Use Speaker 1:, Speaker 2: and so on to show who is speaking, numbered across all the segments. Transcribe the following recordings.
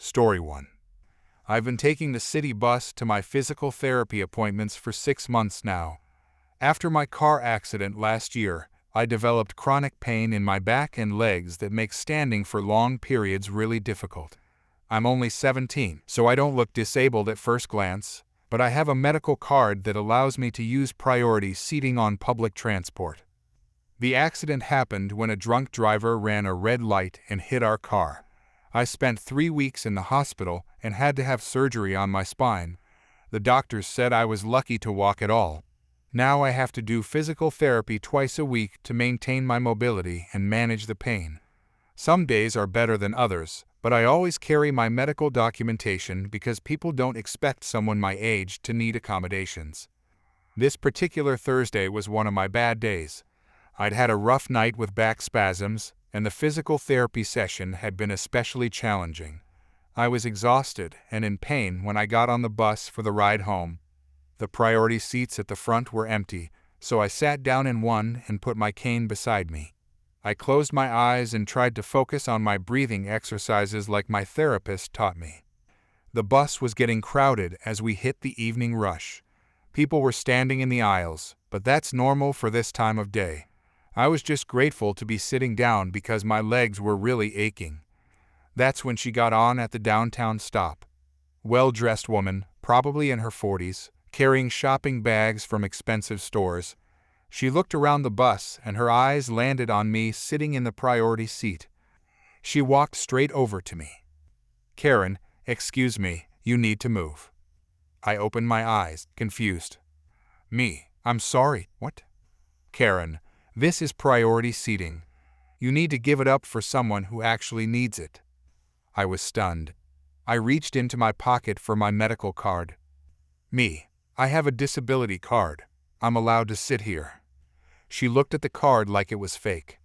Speaker 1: Story 1. I've been taking the city bus to my physical therapy appointments for 6 months now. After my car accident last year, I developed chronic pain in my back and legs that makes standing for long periods really difficult. I'm only 17, so I don't look disabled at first glance, but I have a medical card that allows me to use priority seating on public transport. The accident happened when a drunk driver ran a red light and hit our car. I spent 3 weeks in the hospital and had to have surgery on my spine. The doctors said I was lucky to walk at all. Now I have to do physical therapy twice a week to maintain my mobility and manage the pain. Some days are better than others, but I always carry my medical documentation because people don't expect someone my age to need accommodations. This particular Thursday was one of my bad days. I'd had a rough night with back spasms, and the physical therapy session had been especially challenging. I was exhausted and in pain when I got on the bus for the ride home. The priority seats at the front were empty, so I sat down in one and put my cane beside me. I closed my eyes and tried to focus on my breathing exercises like my therapist taught me. The bus was getting crowded as we hit the evening rush. People were standing in the aisles, but that's normal for this time of day. I was just grateful to be sitting down because my legs were really aching. That's when she got on at the downtown stop. Well-dressed woman, probably in her 40s, carrying shopping bags from expensive stores. She looked around the bus and her eyes landed on me sitting in the priority seat. She walked straight over to me. "Karen, excuse me, you need to move." I opened my eyes, confused. "Me, I'm sorry, what?" "Karen, this is priority seating. You need to give it up for someone who actually needs it." I was stunned. I reached into my pocket for my medical card. "Me, I have a disability card. I'm allowed to sit here." She looked at the card like it was fake.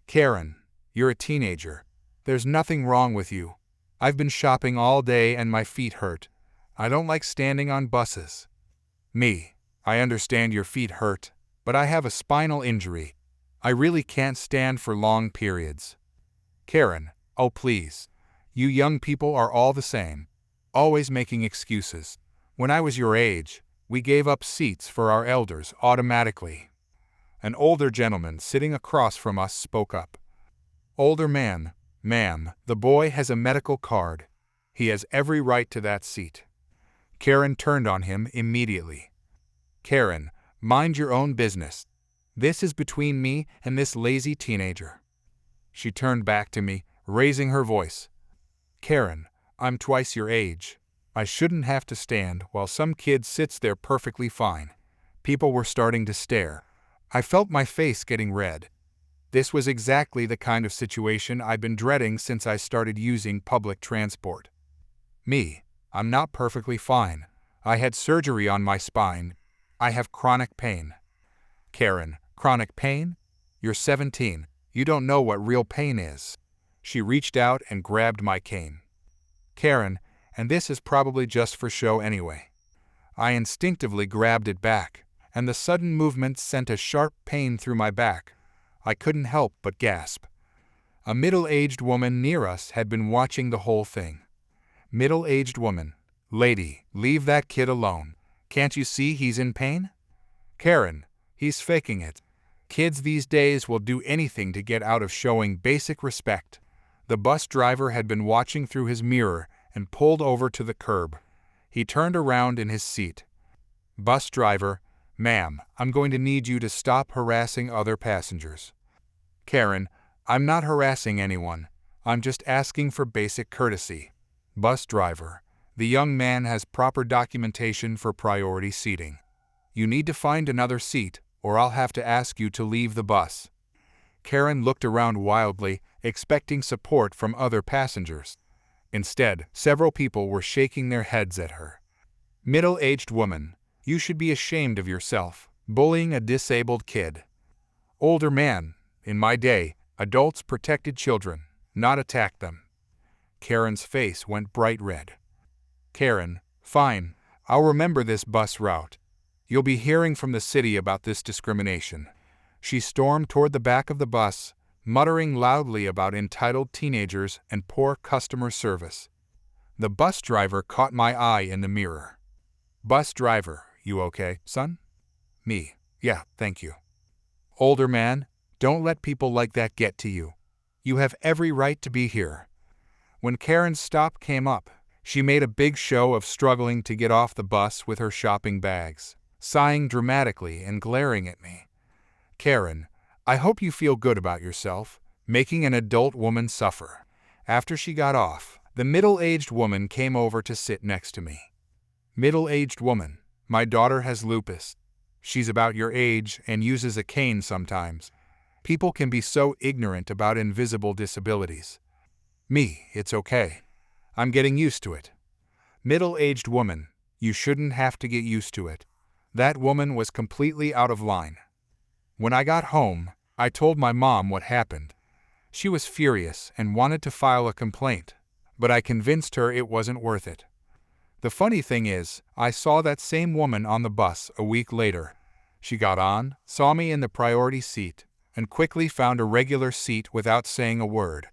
Speaker 1: "Karen, you're a teenager. There's nothing wrong with you. I've been shopping all day and my feet hurt. I don't like standing on buses." "Me, I understand your feet hurt, but I have a spinal injury. I really can't stand for long periods." "Karen, oh please. You young people are all the same. Always making excuses. When I was your age, we gave up seats for our elders automatically." An older gentleman sitting across from us spoke up. "Older man, ma'am, the boy has a medical card. He has every right to that seat." Karen turned on him immediately. "Karen, mind your own business. This is between me and this lazy teenager." She turned back to me, raising her voice. "Karen, I'm twice your age. I shouldn't have to stand while some kid sits there perfectly fine." People were starting to stare. I felt my face getting red. This was exactly the kind of situation I've been dreading since I started using public transport. "Me, I'm not perfectly fine. I had surgery on my spine. I have chronic pain." "Karen, chronic pain? You're 17. You don't know what real pain is." She reached out and grabbed my cane. "Karen, and this is probably just for show anyway." I instinctively grabbed it back, and the sudden movement sent a sharp pain through my back. I couldn't help but gasp. A middle-aged woman near us had been watching the whole thing. Middle-aged woman. "Lady, leave that kid alone. Can't you see he's in pain?" "Karen, he's faking it. Kids these days will do anything to get out of showing basic respect." The bus driver had been watching through his mirror and pulled over to the curb. He turned around in his seat. "Bus driver, ma'am, I'm going to need you to stop harassing other passengers." "Karen, I'm not harassing anyone. I'm just asking for basic courtesy." "Bus driver, the young man has proper documentation for priority seating. You need to find another seat, or I'll have to ask you to leave the bus." Karen looked around wildly, expecting support from other passengers. Instead, several people were shaking their heads at her. "Middle-aged woman, you should be ashamed of yourself, bullying a disabled kid." "Older man, in my day, adults protected children, not attacked them." Karen's face went bright red. "Karen, fine, I'll remember this bus route. You'll be hearing from the city about this discrimination." She stormed toward the back of the bus, muttering loudly about entitled teenagers and poor customer service. The bus driver caught my eye in the mirror. Bus driver, you okay, son? Me. Yeah, thank you. Older man, don't let people like that get to you. You have every right to be here. When Karen's stop came up, she made a big show of struggling to get off the bus with her shopping bags, sighing dramatically and glaring at me. Karen, I hope you feel good about yourself, making an adult woman suffer. After she got off, the middle-aged woman came over to sit next to me. Middle-aged woman, my daughter has lupus. She's about your age and uses a cane sometimes. People can be so ignorant about invisible disabilities. Me, it's okay. I'm getting used to it. Middle-aged woman, you shouldn't have to get used to it. That woman was completely out of line. When I got home, I told my mom what happened. She was furious and wanted to file a complaint, but I convinced her it wasn't worth it. The funny thing is, I saw that same woman on the bus a week later. She got on, saw me in the priority seat, and quickly found a regular seat without saying a word.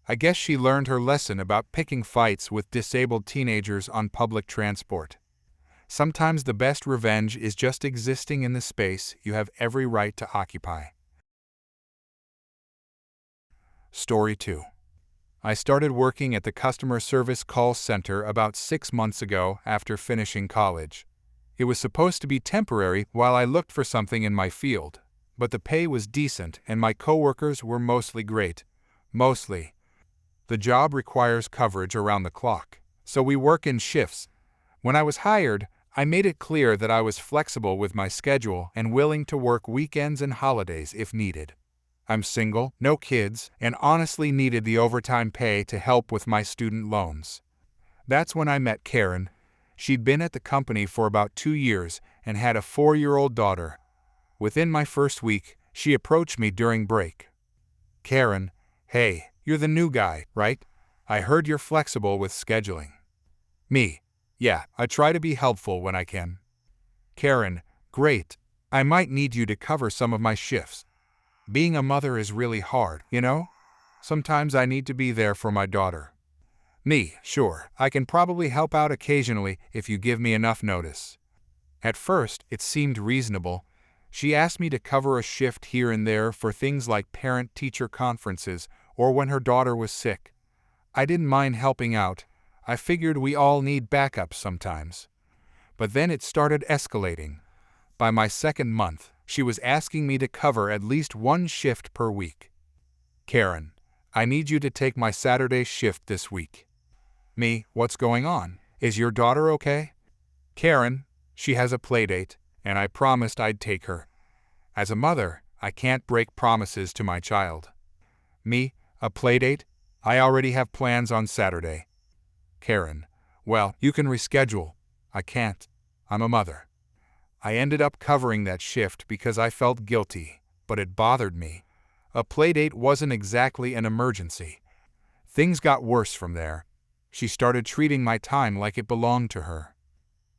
Speaker 1: I guess she learned her lesson about picking fights with disabled teenagers on public transport. Sometimes the best revenge is just existing in the space you have every right to occupy. Story 2. I started working at the customer service call center about 6 months ago after finishing college. It was supposed to be temporary while I looked for something in my field, but the pay was decent and my coworkers were mostly great. Mostly. The job requires coverage around the clock, so we work in shifts. When I was hired, I made it clear that I was flexible with my schedule and willing to work weekends and holidays if needed. I'm single, no kids, and honestly needed the overtime pay to help with my student loans. That's when I met Karen. She'd been at the company for about 2 years and had a 4-year-old daughter. Within my first week, she approached me during break. Karen, hey, you're the new guy, right? I heard you're flexible with scheduling. Me, yeah, I try to be helpful when I can. Karen, great. I might need you to cover some of my shifts. Being a mother is really hard, you know? Sometimes I need to be there for my daughter. Me, sure, I can probably help out occasionally if you give me enough notice. At first, it seemed reasonable. She asked me to cover a shift here and there for things like parent-teacher conferences or when her daughter was sick. I didn't mind helping out. I figured we all need backup sometimes. But then it started escalating. By my second month, she was asking me to cover at least 1 shift per week. Karen, I need you to take my Saturday shift this week. Me, what's going on? Is your daughter okay? Karen, she has a playdate, and I promised I'd take her. As a mother, I can't break promises to my child. Me, a playdate? I already have plans on Saturday. Karen, well, you can reschedule. I can't. I'm a mother. I ended up covering that shift because I felt guilty, but it bothered me. A playdate wasn't exactly an emergency. Things got worse from there. She started treating my time like it belonged to her.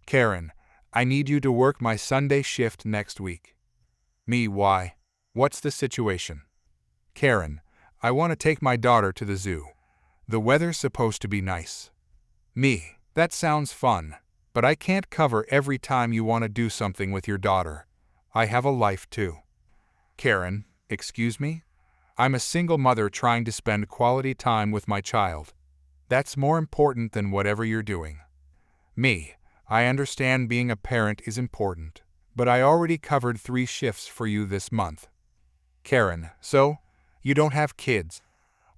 Speaker 1: Karen, I need you to work my Sunday shift next week. Me, why? What's the situation? Karen, I want to take my daughter to the zoo. The weather's supposed to be nice. Me, that sounds fun. But I can't cover every time you want to do something with your daughter. I have a life too. Karen, excuse me? I'm a single mother trying to spend quality time with my child. That's more important than whatever you're doing. Me, I understand being a parent is important, but I already covered 3 shifts for you this month. Karen, so? You don't have kids.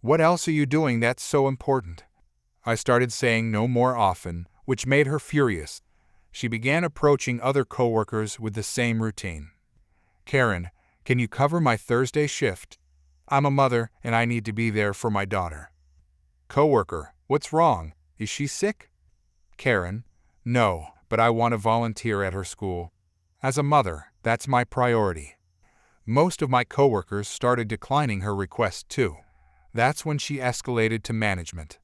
Speaker 1: What else are you doing that's so important? I started saying no more often, which made her furious. She began approaching other coworkers with the same routine. Karen, can you cover my Thursday shift? I'm a mother and I need to be there for my daughter. Coworker, what's wrong? Is she sick? Karen, no, but I want to volunteer at her school. As a mother, that's my priority. Most of my coworkers started declining her request too. That's when she escalated to management.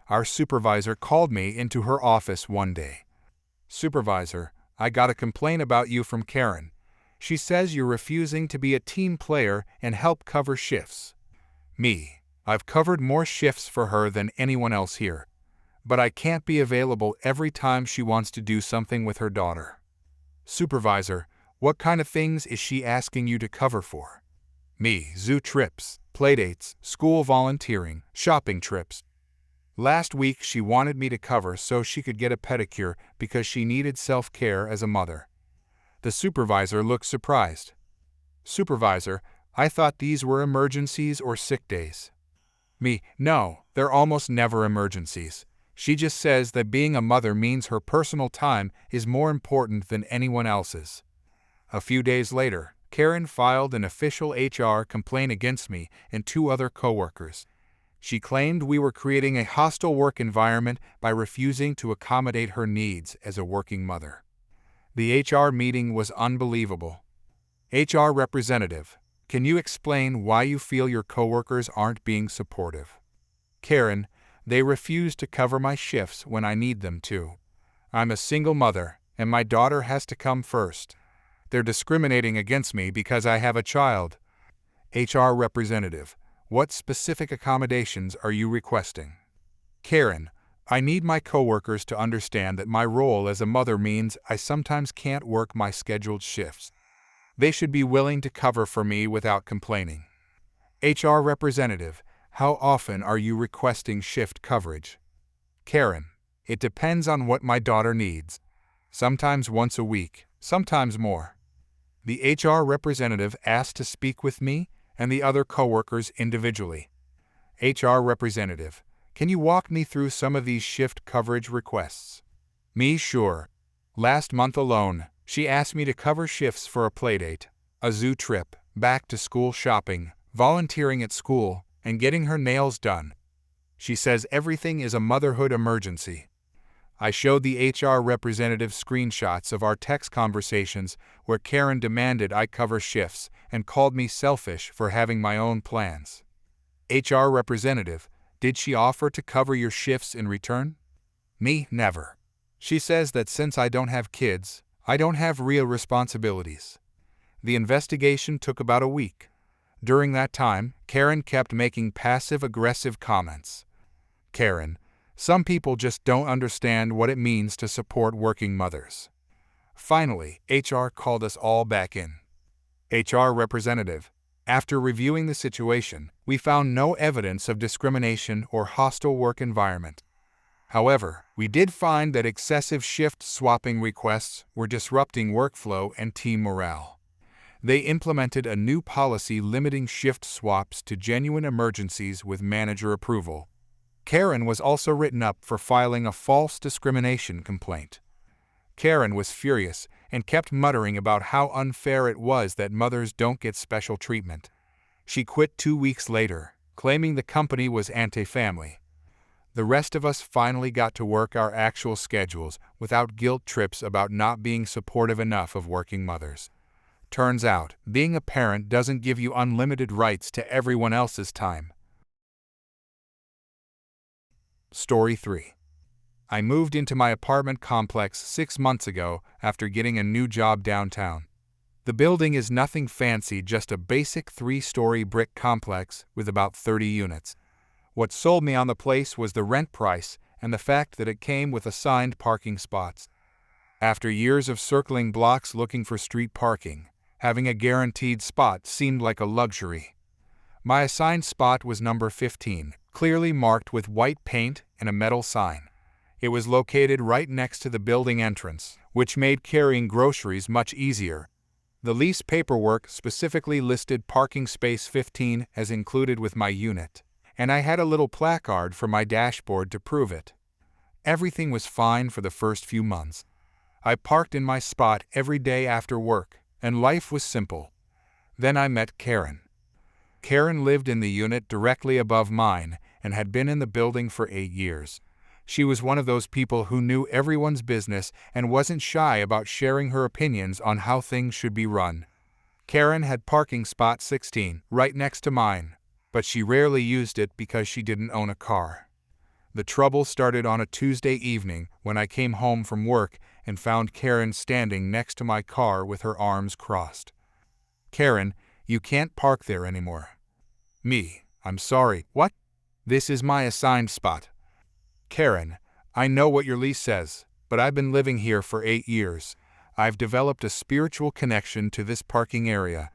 Speaker 1: Our supervisor called me into her office one day. Supervisor, I got a complaint about you from Karen. She says you're refusing to be a team player and help cover shifts. Me, I've covered more shifts for her than anyone else here. but I can't be available every time she wants to do something with her daughter. Supervisor, what kind of things is she asking you to cover for? Me, zoo trips, playdates, school volunteering, shopping trips. Last week she wanted me to cover so she could get a pedicure because she needed self-care as a mother. The supervisor looked surprised. Supervisor, I thought these were emergencies or sick days. Me, no, they're almost never emergencies. She just says that being a mother means her personal time is more important than anyone else's. A few days later, Karen filed an official HR complaint against me and 2 other coworkers. She claimed we were creating a hostile work environment by refusing to accommodate her needs as a working mother. The HR meeting was unbelievable. HR representative, can you explain why you feel your coworkers aren't being supportive? Karen, they refuse to cover my shifts when I need them to. I'm a single mother, and my daughter has to come first. They're discriminating against me because I have a child. HR representative, what specific accommodations are you requesting? Karen, I need my coworkers to understand that my role as a mother means I sometimes can't work my scheduled shifts. They should be willing to cover for me without complaining. HR representative, how often are you requesting shift coverage? Karen, it depends on what my daughter needs. Sometimes once a week, sometimes more. The HR representative asked to speak with me and the other coworkers individually. HR representative, can you walk me through some of these shift coverage requests? Me, sure. Last month alone, she asked me to cover shifts for a playdate, a zoo trip, back-to-school shopping, volunteering at school, and getting her nails done. She says everything is a motherhood emergency. I showed the HR representative screenshots of our text conversations where Karen demanded I cover shifts and called me selfish for having my own plans. HR representative, did she offer to cover your shifts in return? Me, never. She says that since I don't have kids, I don't have real responsibilities. The investigation took about a week. During that time, Karen kept making passive-aggressive comments. Karen, some people just don't understand what it means to support working mothers. Finally, HR called us all back in. HR representative, after reviewing the situation, we found no evidence of discrimination or hostile work environment. However, we did find that excessive shift swapping requests were disrupting workflow and team morale. They implemented a new policy limiting shift swaps to genuine emergencies with manager approval. Karen was also written up for filing a false discrimination complaint. Karen was furious and kept muttering about how unfair it was that mothers don't get special treatment. She quit 2 weeks later, claiming the company was anti-family. The rest of us finally got to work our actual schedules without guilt trips about not being supportive enough of working mothers. Turns out, being a parent doesn't give you unlimited rights to everyone else's time. Story 3. I moved into my apartment complex 6 months ago after getting a new job downtown. The building is nothing fancy, just a basic 3-story brick complex with about 30 units. What sold me on the place was the rent price and the fact that it came with assigned parking spots. After years of circling blocks looking for street parking, having a guaranteed spot seemed like a luxury. My assigned spot was number 15, clearly marked with white paint and a metal sign. It was located right next to the building entrance, which made carrying groceries much easier. The lease paperwork specifically listed parking space 15 as included with my unit, and I had a little placard for my dashboard to prove it. Everything was fine for the first few months. I parked in my spot every day after work, and life was simple. Then I met Karen. Karen lived in the unit directly above mine and had been in the building for 8 years. She was one of those people who knew everyone's business and wasn't shy about sharing her opinions on how things should be run. Karen had parking spot 16 right next to mine, but she rarely used it because she didn't own a car. The trouble started on a Tuesday evening when I came home from work and found Karen standing next to my car with her arms crossed. Karen, you can't park there anymore. Me, I'm sorry. What? This is my assigned spot. Karen, I know what your lease says, but I've been living here for 8 years. I've developed a spiritual connection to this parking area.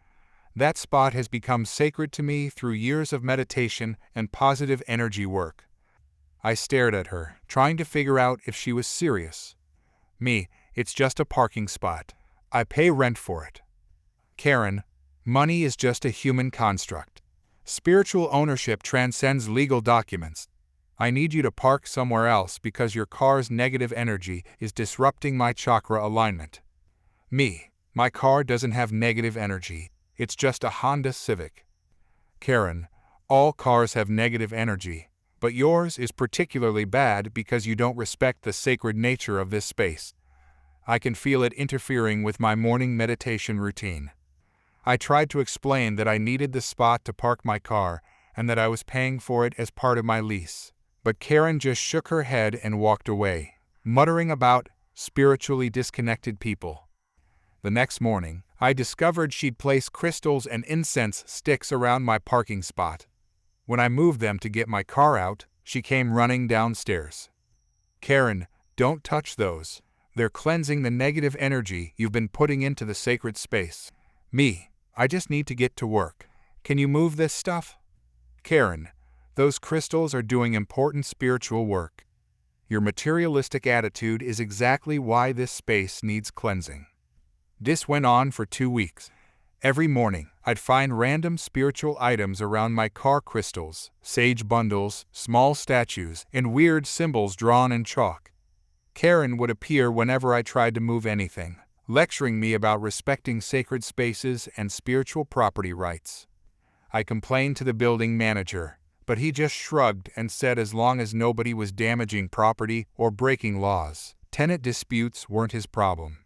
Speaker 1: That spot has become sacred to me through years of meditation and positive energy work. I stared at her, trying to figure out if she was serious. Me, it's just a parking spot. I pay rent for it. Karen, money is just a human construct. Spiritual ownership transcends legal documents. I need you to park somewhere else because your car's negative energy is disrupting my chakra alignment. Me, my car doesn't have negative energy. It's just a Honda Civic. Karen, all cars have negative energy, but yours is particularly bad because you don't respect the sacred nature of this space. I can feel it interfering with my morning meditation routine. I tried to explain that I needed the spot to park my car and that I was paying for it as part of my lease. But Karen just shook her head and walked away, muttering about spiritually disconnected people. The next morning, I discovered she'd placed crystals and incense sticks around my parking spot. When I moved them to get my car out, she came running downstairs. Karen, don't touch those. They're cleansing the negative energy you've been putting into the sacred space. Me, I just need to get to work. Can you move this stuff? Karen, those crystals are doing important spiritual work. Your materialistic attitude is exactly why this space needs cleansing. This went on for 2 weeks. Every morning, I'd find random spiritual items around my car: crystals, sage bundles, small statues, and weird symbols drawn in chalk. Karen would appear whenever I tried to move anything, lecturing me about respecting sacred spaces and spiritual property rights. I complained to the building manager, but he just shrugged and said as long as nobody was damaging property or breaking laws, tenant disputes weren't his problem.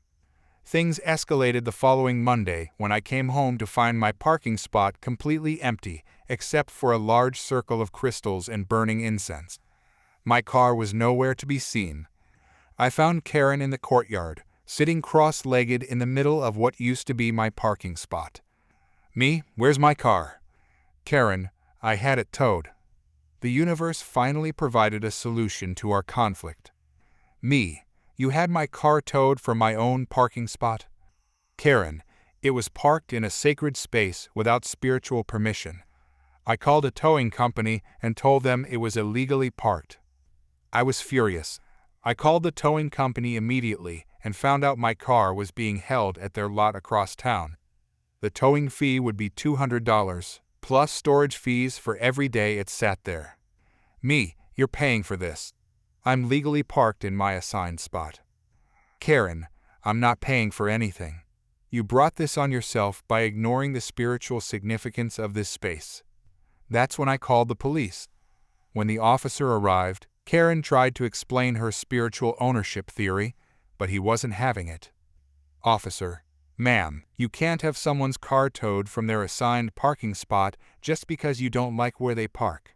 Speaker 1: Things escalated the following Monday when I came home to find my parking spot completely empty, except for a large circle of crystals and burning incense. My car was nowhere to be seen. I found Karen in the courtyard, sitting cross-legged in the middle of what used to be my parking spot. Me, where's my car? Karen, I had it towed. The universe finally provided a solution to our conflict. Me, you had my car towed from my own parking spot? Karen, it was parked in a sacred space without spiritual permission. I called a towing company and told them it was illegally parked. I was furious. I called the towing company immediately and found out my car was being held at their lot across town. The towing fee would be $200, plus storage fees for every day it sat there. Me, you're paying for this. I'm legally parked in my assigned spot. Karen, I'm not paying for anything. You brought this on yourself by ignoring the spiritual significance of this space. That's when I called the police. When the officer arrived, Karen tried to explain her spiritual ownership theory, but he wasn't having it. Officer, ma'am, you can't have someone's car towed from their assigned parking spot just because you don't like where they park.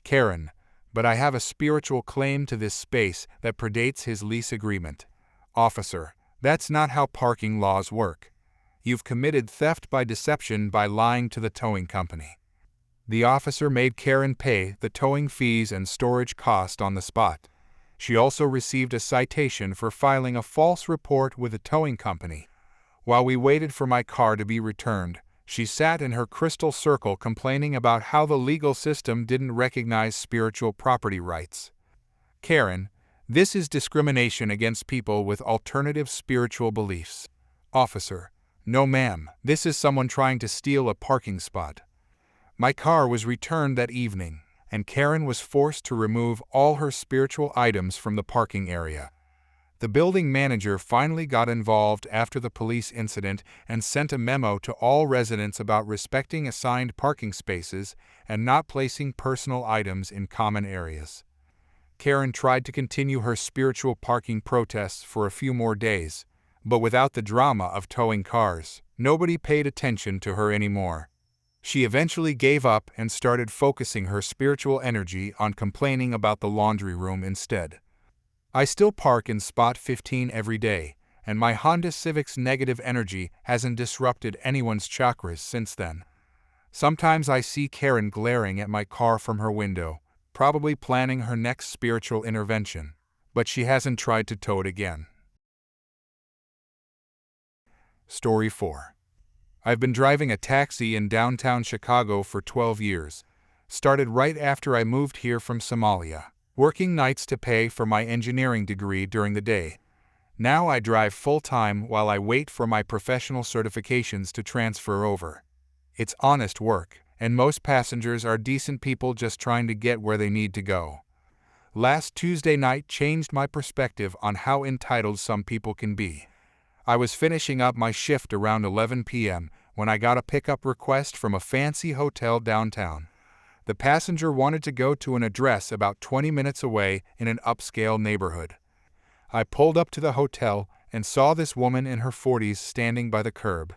Speaker 1: Karen, but I have a spiritual claim to this space that predates his lease agreement. Officer, that's not how parking laws work. You've committed theft by deception by lying to the towing company. The officer made Karen pay the towing fees and storage cost on the spot. She also received a citation for filing a false report with the towing company. While we waited for my car to be returned, she sat in her crystal circle complaining about how the legal system didn't recognize spiritual property rights. Karen, this is discrimination against people with alternative spiritual beliefs. Officer, no ma'am, this is someone trying to steal a parking spot. My car was returned that evening, and Karen was forced to remove all her spiritual items from the parking area. The building manager finally got involved after the police incident and sent a memo to all residents about respecting assigned parking spaces and not placing personal items in common areas. Karen tried to continue her spiritual parking protests for a few more days, but without the drama of towing cars, nobody paid attention to her anymore. She eventually gave up and started focusing her spiritual energy on complaining about the laundry room instead. I still park in spot 15 every day, and my Honda Civic's negative energy hasn't disrupted anyone's chakras since then. Sometimes I see Karen glaring at my car from her window, probably planning her next spiritual intervention. but she hasn't tried to tow it again. Story 4. I've been driving a taxi in downtown Chicago for 12 years. Started right after I moved here from Somalia, working nights to pay for my engineering degree during the day. Now I drive full-time while I wait for my professional certifications to transfer over. It's honest work, and most passengers are decent people just trying to get where they need to go. Last Tuesday night changed my perspective on how entitled some people can be. I was finishing up my shift around 11 p.m. when I got a pickup request from a fancy hotel downtown. The passenger wanted to go to an address about 20 minutes away in an upscale neighborhood. I pulled up to the hotel and saw this woman in her 40s standing by the curb.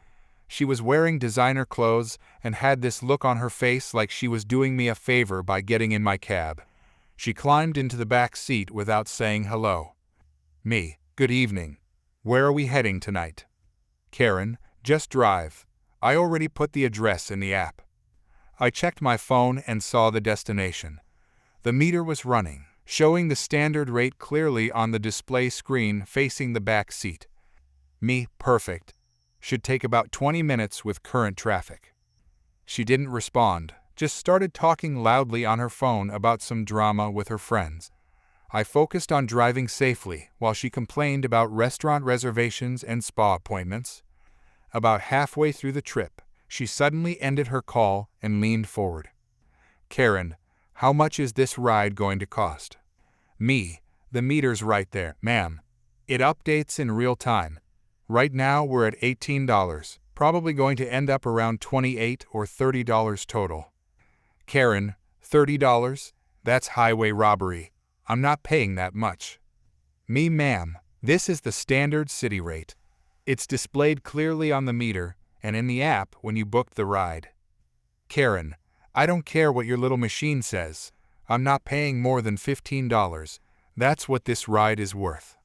Speaker 1: She was wearing designer clothes and had this look on her face like she was doing me a favor by getting in my cab. She climbed into the back seat without saying hello. Me, good evening. Where are we heading tonight? Karen, just drive. I already put the address in the app. I checked my phone and saw the destination. The meter was running, showing the standard rate clearly on the display screen facing the back seat. Me, perfect. Should take about 20 minutes with current traffic. She didn't respond, just started talking loudly on her phone about some drama with her friends. I focused on driving safely while she complained about restaurant reservations and spa appointments. About halfway through the trip, she suddenly ended her call and leaned forward. Karen, how much is this ride going to cost? Me, the meter's right there, ma'am. It updates in real time. Right now we're at $18, probably going to end up around $28 or $30 total. Karen, $30? That's highway robbery. I'm not paying that much. Me, ma'am, this is the standard city rate. It's displayed clearly on the meter and in the app when you booked the ride. Karen, I don't care what your little machine says. I'm not paying more than $15. That's what this ride is worth.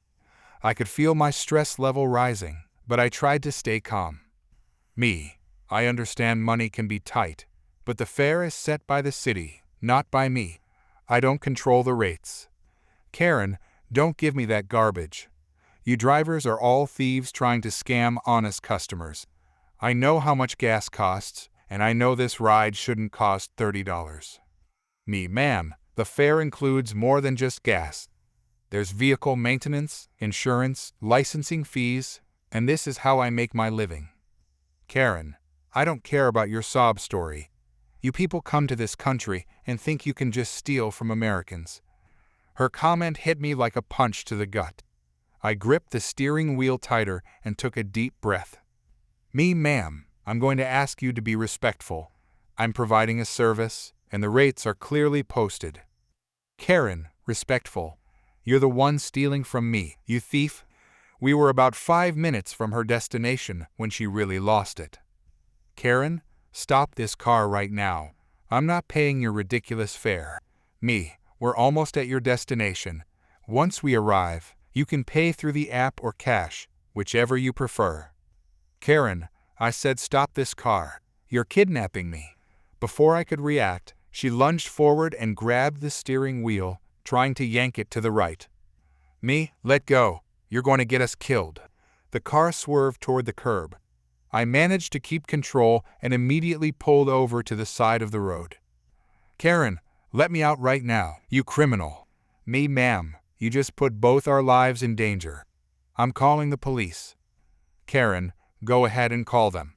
Speaker 1: I could feel my stress level rising, but I tried to stay calm. Me, I understand money can be tight, but the fare is set by the city, not by me. I don't control the rates. Karen, don't give me that garbage. You drivers are all thieves trying to scam honest customers. I know how much gas costs, and I know this ride shouldn't cost $30. Me, ma'am, the fare includes more than just gas. There's vehicle maintenance, insurance, licensing fees, and this is how I make my living. Karen, I don't care about your sob story. You people come to this country and think you can just steal from Americans. Her comment hit me like a punch to the gut. I gripped the steering wheel tighter and took a deep breath. Me, ma'am, I'm going to ask you to be respectful. I'm providing a service, and the rates are clearly posted. Karen, respectful. You're the one stealing from me, you thief. We were about 5 minutes from her destination when she really lost it. Karen, stop this car right now. I'm not paying your ridiculous fare. Me, we're almost at your destination. Once we arrive, you can pay through the app or cash, whichever you prefer. Karen, I said stop this car. You're kidnapping me. Before I could react, she lunged forward and grabbed the steering wheel, trying to yank it to the right. Me, let go. You're going to get us killed. The car swerved toward the curb. I managed to keep control and immediately pulled over to the side of the road. Karen, let me out right now, you criminal. Me, ma'am, you just put both our lives in danger. I'm calling the police. Karen, go ahead and call them.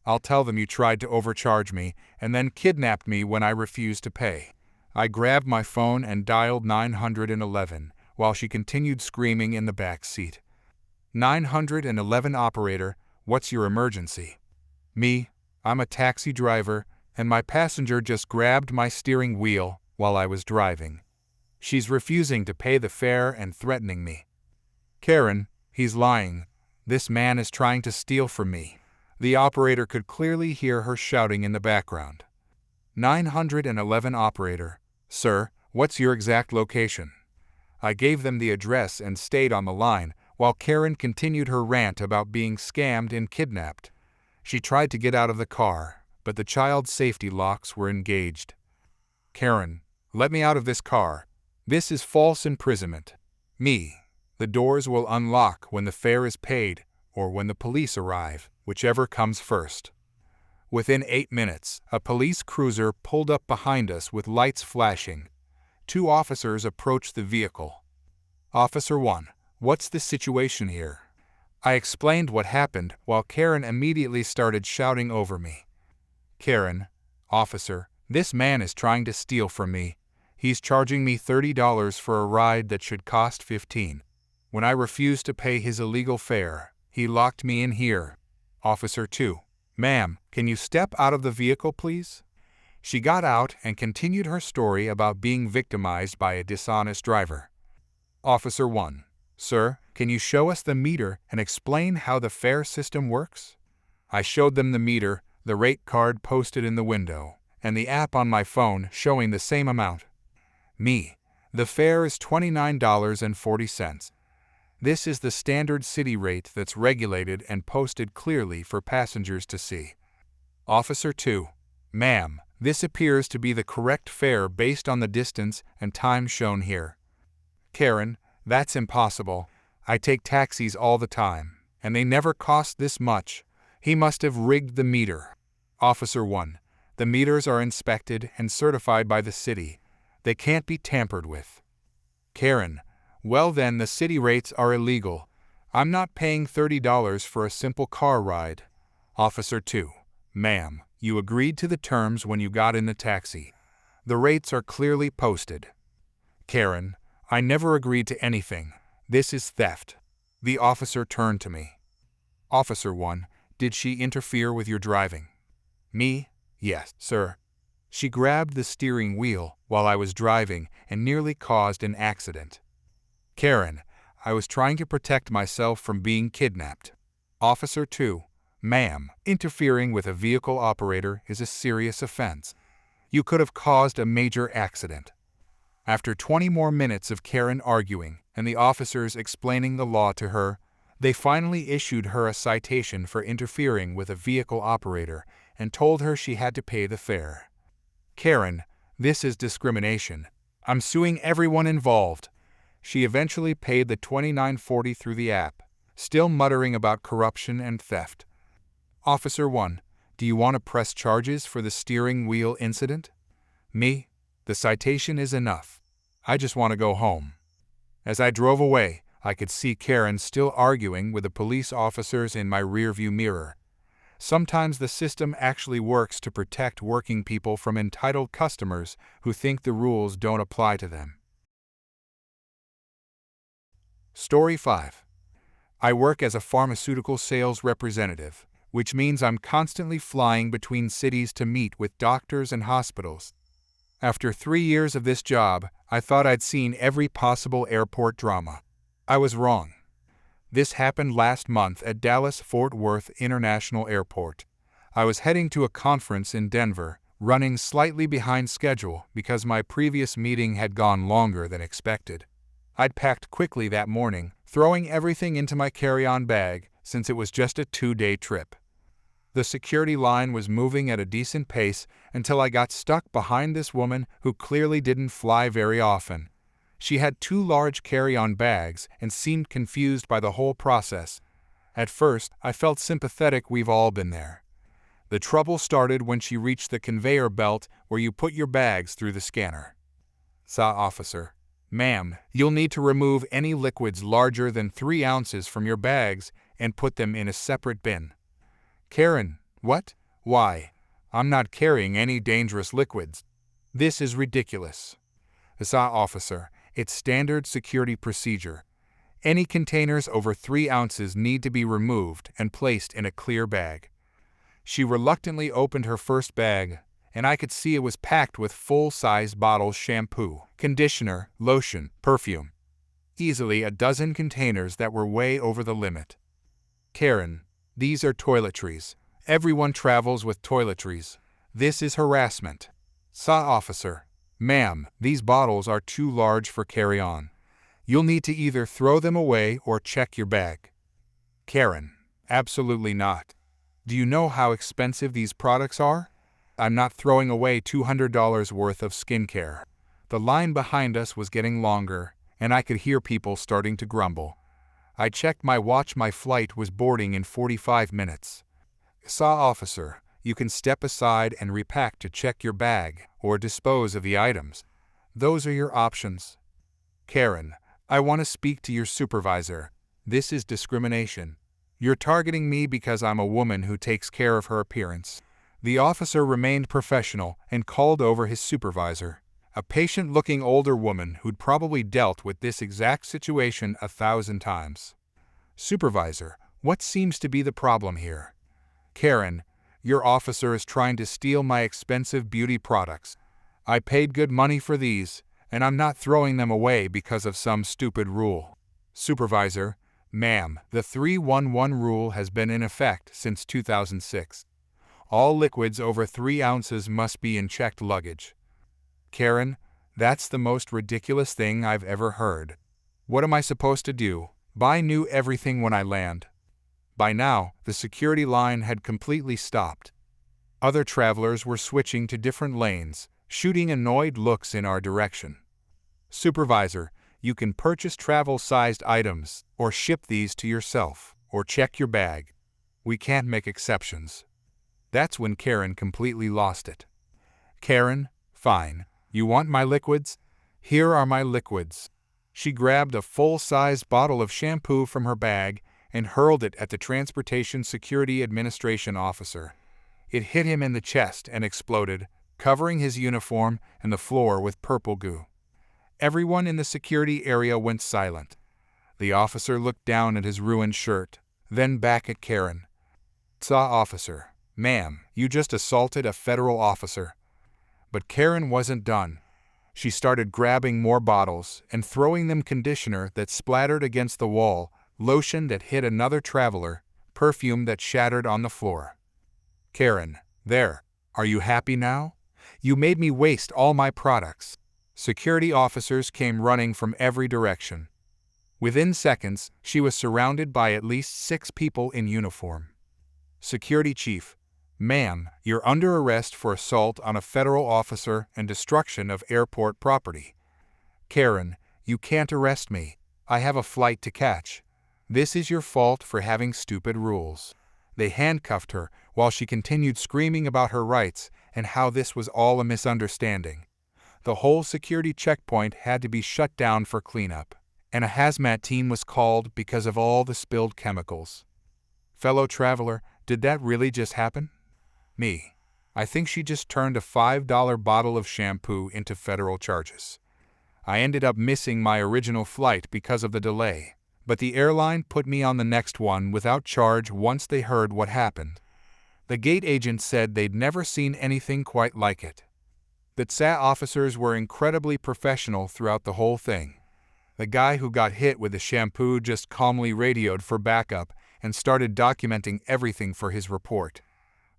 Speaker 1: I'll tell them you tried to overcharge me and then kidnapped me when I refused to pay. I grabbed my phone and dialed 911 while she continued screaming in the back seat. 911 operator, what's your emergency? Me, I'm a taxi driver, and my passenger just grabbed my steering wheel while I was driving. She's refusing to pay the fare and threatening me. Karen, he's lying. This man is trying to steal from me. The operator could clearly hear her shouting in the background. 911 operator, sir, what's your exact location? I gave them the address and stayed on the line while Karen continued her rant about being scammed and kidnapped. She tried to get out of the car, but the child's safety locks were engaged. Karen, let me out of this car. This is false imprisonment. Me. The doors will unlock when the fare is paid or when the police arrive, whichever comes first. Within 8 minutes, a police cruiser pulled up behind us with lights flashing. 2 officers approached the vehicle. Officer 1, what's the situation here? I explained what happened while Karen immediately started shouting over me. Karen, officer, this man is trying to steal from me. He's charging me $30 for a ride that should cost $15. When I refused to pay his illegal fare, he locked me in here. Officer 2, ma'am, can you step out of the vehicle, please? She got out and continued her story about being victimized by a dishonest driver. Officer 1, sir, can you show us the meter and explain how the fare system works? I showed them the meter, the rate card posted in the window, and the app on my phone showing the same amount. Me. The fare is $29.40. This is the standard city rate that's regulated and posted clearly for passengers to see. Officer 2, ma'am, this appears to be the correct fare based on the distance and time shown here. Karen, that's impossible. I take taxis all the time, and they never cost this much. He must have rigged the meter. Officer 1, the meters are inspected and certified by the city. They can't be tampered with. Karen, well then the city rates are illegal. I'm not paying $30 for a simple car ride. Officer 2, ma'am, you agreed to the terms when you got in the taxi. The rates are clearly posted. Karen, I never agreed to anything. This is theft. The officer turned to me. Officer 1, did she interfere with your driving? Me? Yes, sir. She grabbed the steering wheel while I was driving and nearly caused an accident. Karen, I was trying to protect myself from being kidnapped. Officer 2, ma'am, interfering with a vehicle operator is a serious offense. You could have caused a major accident. After 20 more minutes of Karen arguing and the officers explaining the law to her, they finally issued her a citation for interfering with a vehicle operator and told her she had to pay the fare. Karen, this is discrimination. I'm suing everyone involved. She eventually paid the $29.40 through the app, still muttering about corruption and theft. Officer 1, do you want to press charges for the steering wheel incident? Me? The citation is enough. I just want to go home. As I drove away, I could see Karen still arguing with the police officers in my rearview mirror. Sometimes the system actually works to protect working people from entitled customers who think the rules don't apply to them. Story 5. I work as a pharmaceutical sales representative, which means I'm constantly flying between cities to meet with doctors and hospitals. After 3 years of this job, I thought I'd seen every possible airport drama. I was wrong. This happened last month at Dallas-Fort Worth International Airport. I was heading to a conference in Denver, running slightly behind schedule because my previous meeting had gone longer than expected. I'd packed quickly that morning, throwing everything into my carry-on bag since it was just a 2-day trip. The security line was moving at a decent pace until I got stuck behind this woman who clearly didn't fly very often. She had 2 large carry-on bags and seemed confused by the whole process. At first, I felt sympathetic. We've all been there. The trouble started when she reached the conveyor belt where you put your bags through the scanner. Officer, ma'am, you'll need to remove any liquids larger than 3 ounces from your bags and put them in a separate bin. Karen, what? Why? I'm not carrying any dangerous liquids. This is ridiculous. Officer, it's standard security procedure. Any containers over 3 ounces need to be removed and placed in a clear bag. She reluctantly opened her first bag, and I could see it was packed with full-size bottles: shampoo, conditioner, lotion, perfume. Easily a dozen containers that were way over the limit. Karen, these are toiletries. Everyone travels with toiletries. This is harassment. Officer, ma'am, these bottles are too large for carry-on. You'll need to either throw them away or check your bag. Karen, absolutely not. Do you know how expensive these products are? I'm not throwing away $200 worth of skincare. The line behind us was getting longer, and I could hear people starting to grumble. I checked my watch. My flight was boarding in 45 minutes. Officer, you can step aside and repack to check your bag or dispose of the items. Those are your options. Karen, I want to speak to your supervisor. This is discrimination. You're targeting me because I'm a woman who takes care of her appearance. The officer remained professional and called over his supervisor, a patient-looking older woman who'd probably dealt with this exact situation 1,000 times. Supervisor, what seems to be the problem here? Karen, your officer is trying to steal my expensive beauty products. I paid good money for these, and I'm not throwing them away because of some stupid rule. Supervisor, ma'am, the 311 rule has been in effect since 2006. All liquids over 3 ounces must be in checked luggage. Karen, that's the most ridiculous thing I've ever heard. What am I supposed to do? Buy new everything when I land? By now, the security line had completely stopped. Other travelers were switching to different lanes, shooting annoyed looks in our direction. Supervisor, you can purchase travel-sized items, or ship these to yourself, or check your bag. We can't make exceptions. That's when Karen completely lost it. Karen, fine. You want my liquids? Here are my liquids. She grabbed a full-size bottle of shampoo from her bag and hurled it at the Transportation Security Administration officer. It hit him in the chest and exploded, covering his uniform and the floor with purple goo. Everyone in the security area went silent. The officer looked down at his ruined shirt, then back at Karen. Officer, ma'am, you just assaulted a federal officer. But Karen wasn't done. She started grabbing more bottles and throwing them conditioner that splattered against the wall, lotion that hit another traveler, perfume that shattered on the floor. Karen, there. Are you happy now? You made me waste all my products. Security officers came running from every direction. Within seconds, she was surrounded by at least 6 people in uniform. Security chief, ma'am, you're under arrest for assault on a federal officer and destruction of airport property. Karen, you can't arrest me. I have a flight to catch. This is your fault for having stupid rules. They handcuffed her while she continued screaming about her rights and how this was all a misunderstanding. The whole security checkpoint had to be shut down for cleanup, and a hazmat team was called because of all the spilled chemicals. Fellow traveler, did that really just happen? Me. I think she just turned a $5 bottle of shampoo into federal charges. I ended up missing my original flight because of the delay, but the airline put me on the next one without charge once they heard what happened. The gate agent said they'd never seen anything quite like it. The TSA officers were incredibly professional throughout the whole thing. The guy who got hit with the shampoo just calmly radioed for backup and started documenting everything for his report.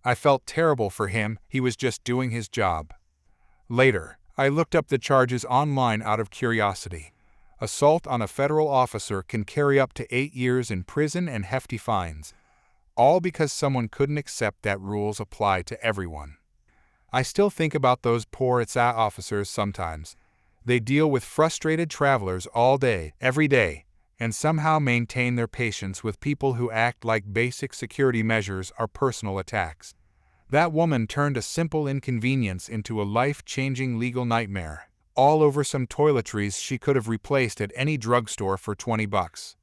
Speaker 1: I felt terrible for him. He was just doing his job. Later, I looked up the charges online out of curiosity. Assault on a federal officer can carry up to 8 years in prison and hefty fines, all because someone couldn't accept that rules apply to everyone. I still think about those poor TSA officers sometimes. They deal with frustrated travelers all day, every day, and somehow maintain their patience with people who act like basic security measures are personal attacks. That woman turned a simple inconvenience into a life-changing legal nightmare, all over some toiletries she could have replaced at any drugstore for $20.